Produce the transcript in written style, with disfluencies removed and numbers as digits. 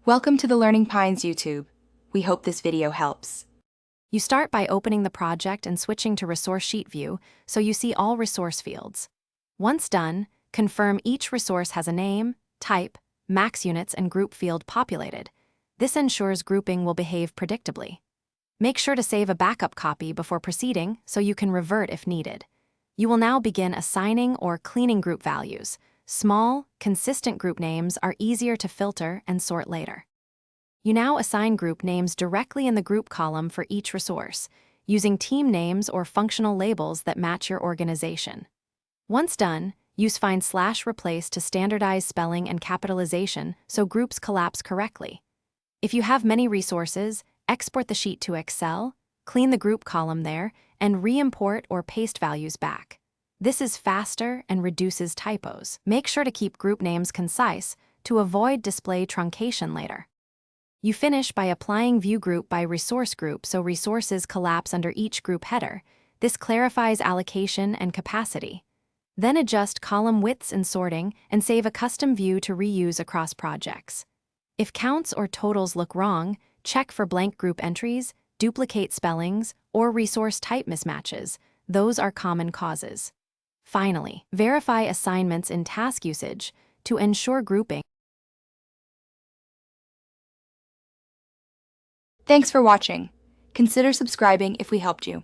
Welcome to the Learning Pines YouTube. We hope this video helps. You start by opening the project and switching to Resource Sheet View so you see all resource fields. Once done, confirm each resource has a name, type, max units, and group field populated. This ensures grouping will behave predictably. Make sure to save a backup copy before proceeding so you can revert if needed. You will now begin assigning or cleaning group values. Small, consistent group names are easier to filter and sort later. You now assign group names directly in the group column for each resource, using team names or functional labels that match your organization. Once done, use /replace to standardize spelling and capitalization so groups collapse correctly. If you have many resources, export the sheet to Excel, clean the group column there, and re-import or paste values back. This is faster and reduces typos. Make sure to keep group names concise to avoid display truncation later. You finish by applying View Group by Resource Group so resources collapse under each group header. This clarifies allocation and capacity. Then adjust column widths and sorting and save a custom view to reuse across projects. If counts or totals look wrong, check for blank group entries, duplicate spellings, or resource type mismatches. Those are common causes. Finally, verify assignments in task usage to ensure grouping. Thanks for watching. Consider subscribing if we helped you.